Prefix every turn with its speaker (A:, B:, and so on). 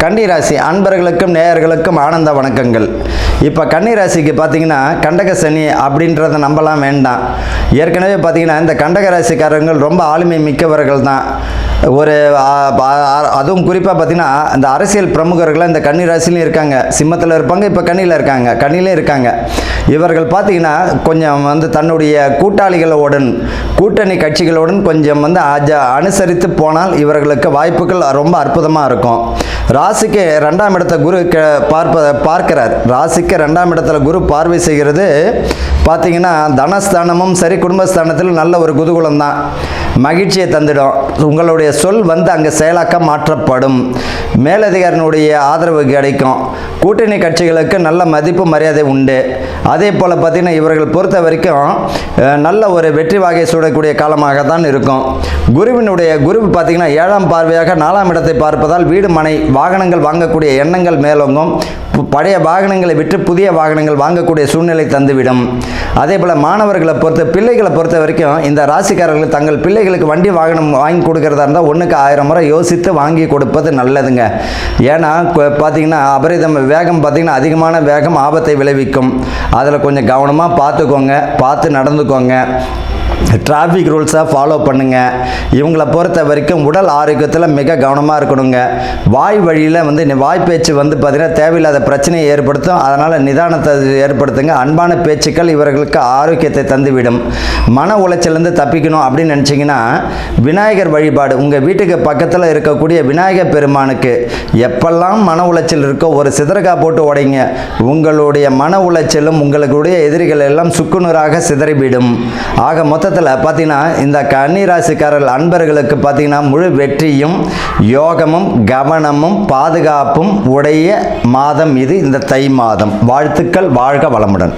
A: கன்னிராசி அன்பர்களுக்கும் நேயர்களுக்கும் ஆனந்த வணக்கங்கள். இப்போ கன்னிராசிக்கு பார்த்தீங்கன்னா கண்டக சனி அப்படின்றத நம்பலாம் வேண்டாம். ஏற்கனவே பார்த்தீங்கன்னா இந்த கண்டக ராசிக்காரர்கள் ரொம்ப ஆளுமை மிக்கவர்கள் தான். அதுவும் குறிப்பாக பார்த்தீங்கன்னா இந்த அரசியல் பிரமுகர்கள் இந்த கன்னிராசிலையும் இருக்காங்க, சிம்மத்தில் இருப்பாங்க, இப்போ கன்னியில் இருக்காங்க, கன்னிலையும் இருக்காங்க. இவர்கள் பார்த்தீங்கன்னா கொஞ்சம் தன்னுடைய கூட்டணி கட்சிகளுடன் கொஞ்சம் அனுசரித்து போனால் இவர்களுக்கு வாய்ப்புகள் ரொம்ப அற்புதமாக இருக்கும். ராசிக்கு 2ஆம் இடத்தை குரு பார்க்கிறார். ராசிக்கு 2ஆம் இடத்துல குரு பார்வை செய்கிறது பார்த்தீங்கன்னா தனஸ்தானமும் சரி, குடும்பஸ்தானத்தில் நல்ல ஒரு குதூகலம் தான், மகிழ்ச்சியை தந்துடும். உங்களுடைய சொல் அங்கே செயலாக்க மாற்றப்படும். மேலதிகாரினுடைய ஆதரவு கிடைக்கும். கூட்டணி கட்சிகளுக்கு நல்ல மதிப்பு மரியாதை உண்டு. அதே போல் பார்த்தீங்கன்னா இவர்கள் பொறுத்த வரைக்கும் நல்ல ஒரு வெற்றி வாகை சூடக்கூடிய காலமாக தான் இருக்கும். குரு பார்த்தீங்கன்னா 7ஆம் பார்வையாக 4ஆம் இடத்தை பார்ப்பதால் வீடு மனை வாகனங்கள் வாங்கக்கூடிய எண்ணங்கள் மேலோங்கும். பழைய வாகனங்களை விற்று புதிய வாகனங்கள் வாங்கக்கூடிய சூழ்நிலை தந்துவிடும். அதே போல் பிள்ளைகளை பொறுத்த வரைக்கும் இந்த ராசிக்காரர்கள் தங்கள் பிள்ளைகளுக்கு வண்டி வாகனம் வாங்கி கொடுக்கறதா இருந்தால் 1க்கு 1000 முறை யோசித்து வாங்கி கொடுப்பது நல்லதுங்க. ஏன்னா பார்த்தீங்கன்னா அபரிதம் வேகம் பார்த்தீங்கன்னா அதிகமான வேகம் ஆபத்தை விளைவிக்கும். அதில் கொஞ்சம் கவனமாக பார்த்து நடந்துக்கோங்க. டிராஃபிக் ரூல்ஸை ஃபாலோ பண்ணுங்கள். இவங்களை பொறுத்த வரைக்கும் உடல் ஆரோக்கியத்தில் மிக கவனமாக இருக்கணுங்க. வாய் வழியில் வாய் பேச்சு பார்த்தீங்கன்னா தேவையில்லாத பிரச்சனையை ஏற்படுத்தும். அதனால் நிதானத்தை ஏற்படுத்துங்க. அன்பான பேச்சுக்கள் இவர்களுக்கு ஆரோக்கியத்தை தந்துவிடும். மன உளைச்சலேருந்து தப்பிக்கணும் அப்படின்னு நினச்சிங்கன்னா விநாயகர் வழிபாடு, உங்கள் வீட்டுக்கு பக்கத்தில் இருக்கக்கூடிய விநாயகர் பெருமானுக்கு எப்பெல்லாம் மன உளைச்சல் இருக்கோ ஒரு சிதறகா போட்டு உடைங்க. உங்களுடைய மன உளைச்சலும் உங்களுடைய எதிரிகள் எல்லாம் சுக்குநூறாக சிதறிவிடும். ஆக மொத்தத்தில் பார்த்தீங்கன்னா இந்த கன்னிராசிக்காரர்கள் அன்பர்களுக்கு பார்த்தீங்கன்னா முழு வெற்றியும் யோகமும் கவனமும் பாதுகாப்பும் உடைய மாதம் இது, இந்த தை மாதம். வாழ்த்துக்கள். வாழ்க வளமுடன்.